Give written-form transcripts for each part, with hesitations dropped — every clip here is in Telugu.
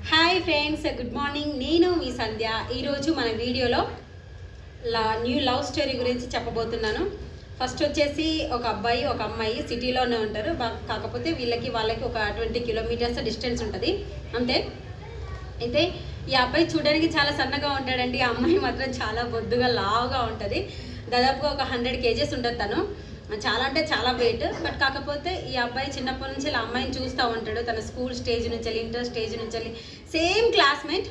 Hi friends, good morning. నేను మీ సంధ్య. ఈరోజు మన వీడియోలో న్యూ లవ్ స్టోరీ గురించి చెప్పబోతున్నాను. ఫస్ట్ వచ్చేసి ఒక అబ్బాయి ఒక అమ్మాయి సిటీలోనే ఉంటారు. కాకపోతే వాళ్ళకి ఒక 20 కిలోమీటర్స్ డిస్టెన్స్ ఉంటుంది అంతే. అయితే ఈ అబ్బాయి చూడడానికి చాలా సన్నగా ఉంటాడండి. ఆ అమ్మాయి మాత్రం చాలా బొద్దుగా లావుగా ఉంటుంది. దాదాపుగా ఒక 100 kgs ఉంటుంది. తను చాలా అంటే చాలా వెయిట్. బట్ కాకపోతే ఈ అబ్బాయి చిన్నప్పటి నుంచి ఇలా అమ్మాయిని చూస్తూ ఉంటాడు. తన స్కూల్ స్టేజ్ నుంచి వెళ్ళి ఇంటర్ స్టేజ్ నుంచి వెళ్ళి సేమ్ క్లాస్మేట్.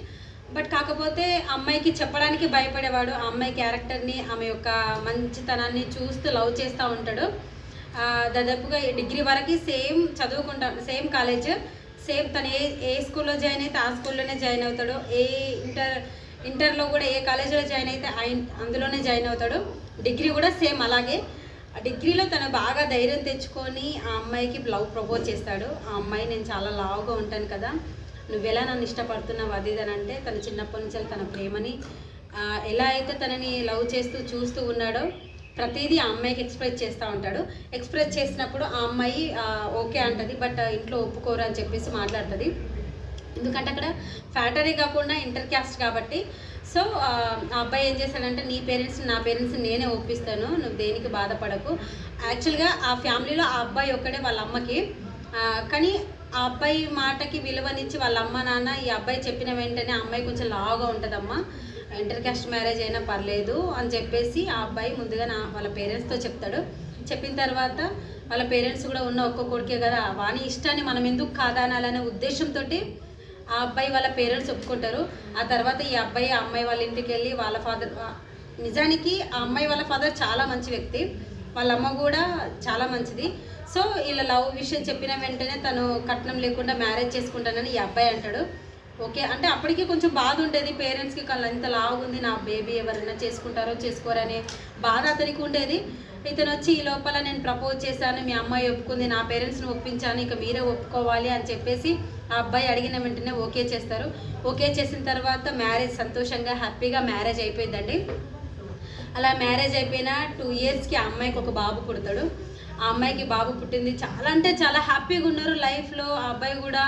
బట్ కాకపోతే అమ్మాయికి చెప్పడానికి భయపడేవాడు. ఆ అమ్మాయి క్యారెక్టర్ని, ఆమె యొక్క మంచితనాన్ని చూస్తూ లవ్ చేస్తూ ఉంటాడు. దాదాపుగా డిగ్రీ వరకు సేమ్ చదువుకుంటాడు, సేమ్ కాలేజ్, సేమ్ తను ఏ స్కూల్లో జాయిన్ అయితే ఆ స్కూల్లోనే జాయిన్ అవుతాడు. ఇంటర్లో కూడా ఏ కాలేజీలో జాయిన్ అయితే అందులోనే జాయిన్ అవుతాడు. డిగ్రీ కూడా సేమ్ అలాగే. డిగ్రీలో తను బాగా ధైర్యం తెచ్చుకొని ఆ అమ్మాయికి ప్రపోజ్ చేస్తాడు. ఆ అమ్మాయి, నేను చాలా లావుగా ఉంటాను కదా, నువ్వెలా నన్ను ఇష్టపడుతున్నావు అది ఇది అని అంటే, తను చిన్నప్పటి నుంచి తన ప్రేమని ఎలా అయితే తనని లవ్ చేస్తూ చూస్తూ ఉన్నాడో ప్రతిదీ ఆ అమ్మాయికి ఎక్స్ప్రెస్ చేస్తూ ఉంటాడు. ఎక్స్ప్రెస్ చేసినప్పుడు ఆ అమ్మాయి ఓకే అంటది. బట్ ఇంట్లో ఒప్పుకోరు అని చెప్పేసి మాట్లాడుతుంది. ఎందుకంటే అక్కడ ఫ్యాక్టరీ కాకుండా ఇంటర్ క్యాస్ట్ కాబట్టి. సో ఆ అబ్బాయి ఏం చేశాడంటే, నీ పేరెంట్స్ నా పేరెంట్స్ నేనే ఒప్పిస్తాను, నువ్వు దేనికి బాధపడకు. యాక్చువల్గా ఆ ఫ్యామిలీలో ఆ అబ్బాయి ఒక్కడే వాళ్ళ అమ్మకి. కానీ ఆ అబ్బాయి మాటకి విలువనిచ్చి వాళ్ళ అమ్మ నాన్న ఈ అబ్బాయి చెప్పిన వెంటనే ఆ అమ్మాయి కొంచెం లావుగా ఉంటుందమ్మా, ఇంటర్ క్యాస్ట్ మ్యారేజ్ అయినా పర్లేదు అని చెప్పేసి ఆ అబ్బాయి ముందుగా వాళ్ళ పేరెంట్స్తో చెప్తాడు. చెప్పిన తర్వాత వాళ్ళ పేరెంట్స్ కూడా ఉన్న ఒక్క కొడుకే కదా, వాని ఇష్టాన్ని మనం ఎందుకు కాదనాలనే ఉద్దేశంతో ఆ అబ్బాయి వాళ్ళ పేరెంట్స్ ఒప్పుకుంటారు. ఆ తర్వాత ఈ అబ్బాయి ఆ అమ్మాయి వాళ్ళ ఇంటికి వెళ్ళి వాళ్ళ ఫాదర్, నిజానికి ఆ అమ్మాయి వాళ్ళ ఫాదర్ చాలా మంచి వ్యక్తి, వాళ్ళ అమ్మ కూడా చాలా మంచిది. సో ఇలా లవ్ విషయం చెప్పిన వెంటనే తను కట్నం లేకుండా మ్యారేజ్ చేసుకుంటానని ఈ అబ్బాయి అంటాడు. ఓకే అంటే అప్పటికి కొంచెం బాధ ఉండేది పేరెంట్స్కి, కళ్ళు ఎంత లావుంది, నా బేబీ ఎవరైనా చేసుకుంటారో చేసుకోరనే బాధ అతనికి ఉండేది. ఇతను వచ్చి ఈ లోపల నేను ప్రపోజ్ చేశాను, మీ అమ్మాయి ఒప్పుకుంది, నా పేరెంట్స్ని ఒప్పించాను, ఇక మీరే ఒప్పుకోవాలి అని చెప్పేసి ఆ అబ్బాయి అడిగిన వెంటనే ఓకే చేస్తారు. ఓకే చేసిన తర్వాత మ్యారేజ్ సంతోషంగా హ్యాపీగా మ్యారేజ్ అయిపోయిందండి. అలా మ్యారేజ్ అయిపోయిన 2 yearsకి ఆ అమ్మాయికి ఒక బాబు పుడతాడు. ఆ అమ్మాయికి బాబు పుట్టింది. చాలా అంటే చాలా హ్యాపీగా ఉన్నారు లైఫ్లో. ఆ అబ్బాయి కూడా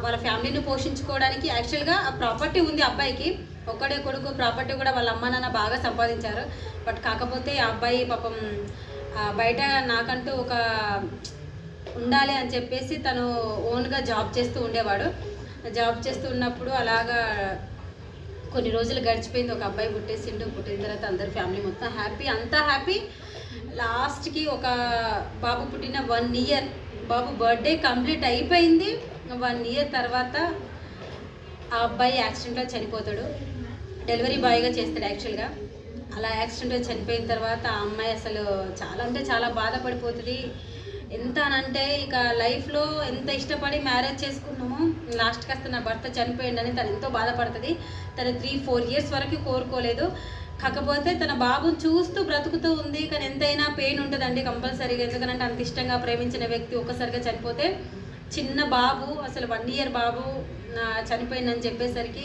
వాళ్ళ ఫ్యామిలీని పోషించుకోవడానికి యాక్చువల్గా ఆ ప్రాపర్టీ ఉంది అబ్బాయికి, ఒక్కడే కొడుకు. ప్రాపర్టీ కూడా వాళ్ళ అమ్మ నాన్న బాగా సంపాదించారు. బట్ కాకపోతే ఆ అబ్బాయి పాపం బయట నాకంటూ ఒక ఉండాలి అని చెప్పేసి తను ఓన్గా జాబ్ చేస్తూ ఉండేవాడు. జాబ్ చేస్తూ ఉన్నప్పుడు అలాగా కొన్ని రోజులు గడిచిపోయింది. ఒక అబ్బాయి పుట్టిన తర్వాత అందరి ఫ్యామిలీ మొత్తం హ్యాపీ, అంతా హ్యాపీ. లాస్ట్కి ఒక బాబు పుట్టిన 1 year, బాబు బర్త్డే కంప్లీట్ అయిపోయింది. 1 year తర్వాత ఆ అబ్బాయి యాక్సిడెంట్లో చనిపోతాడు. డెలివరీ బాయ్గా చేస్తాడు యాక్చువల్గా. అలా యాక్సిడెంట్లో చనిపోయిన తర్వాత ఆ అమ్మాయి అసలు చాలా అంటే చాలా బాధపడిపోతుంది. ఎంత అనంటే ఇక లైఫ్లో ఎంత ఇష్టపడి మ్యారేజ్ చేసుకున్నామో లాస్ట్కి వస్తే నా భర్త చనిపోయిందని తను ఎంతో బాధపడుతుంది. తను 3-4 years వరకు కోరుకోలేదు. కాకపోతే తన బాబుని చూస్తూ బ్రతుకుతూ ఉంది. కానీ ఎంతైనా పెయిన్ ఉంటుందండి కంపల్సరీగా. ఎందుకంటే అంత ఇష్టంగా ప్రేమించిన వ్యక్తి ఒక్కసారిగా చనిపోతే, చిన్న బాబు అసలు 1 year బాబు చనిపోయిందని చెప్పేసరికి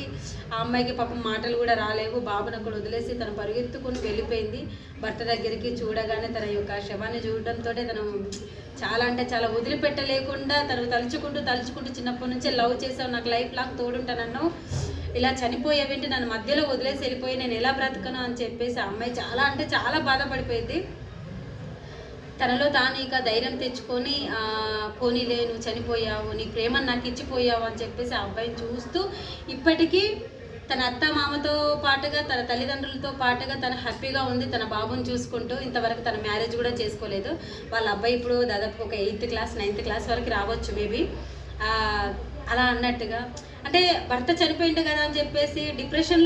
ఆ అమ్మాయికి పాపం మాటలు కూడా రాలేవు. బాబుని అక్కడ వదిలేసి తను పరిగెత్తుకుని వెళ్ళిపోయింది భర్త దగ్గరికి. చూడగానే తన యొక్క శవాన్ని చూడడంతో తను చాలా అంటే చాలా వదిలిపెట్టలేకుండా తను తలుచుకుంటూ చిన్నప్పటి నుంచే లవ్ చేసావు, నాకు లైఫ్ లాగా తోడుంటానన్నావు, ఇలా చనిపోయేవింటి, నన్ను మధ్యలో వదిలేసి వెళ్ళిపోయి నేను ఎలా బ్రతకను అని చెప్పేసి ఆ అమ్మాయి చాలా అంటే చాలా బాధపడిపోయింది. తనలో తాను ఇక ధైర్యం తెచ్చుకొని పోనీలే నువ్వు చనిపోయావు, నీ ప్రేమను నాకు ఇచ్చిపోయావు అని చెప్పేసి ఆ అబ్బాయిని చూస్తూ ఇప్పటికీ తన అత్త మామతో పాటుగా తన తల్లిదండ్రులతో పాటుగా తను హ్యాపీగా ఉంది తన బాబుని చూసుకుంటూ. ఇంతవరకు తన మ్యారేజ్ కూడా చేసుకోలేదు. వాళ్ళ అబ్బాయి ఇప్పుడు దాదాపు ఒక 8th class 9th class వరకు రావచ్చు మేబీ. అలా అన్నట్టుగా అంటే భర్త చనిపోయింది కదా అని చెప్పేసి డిప్రెషన్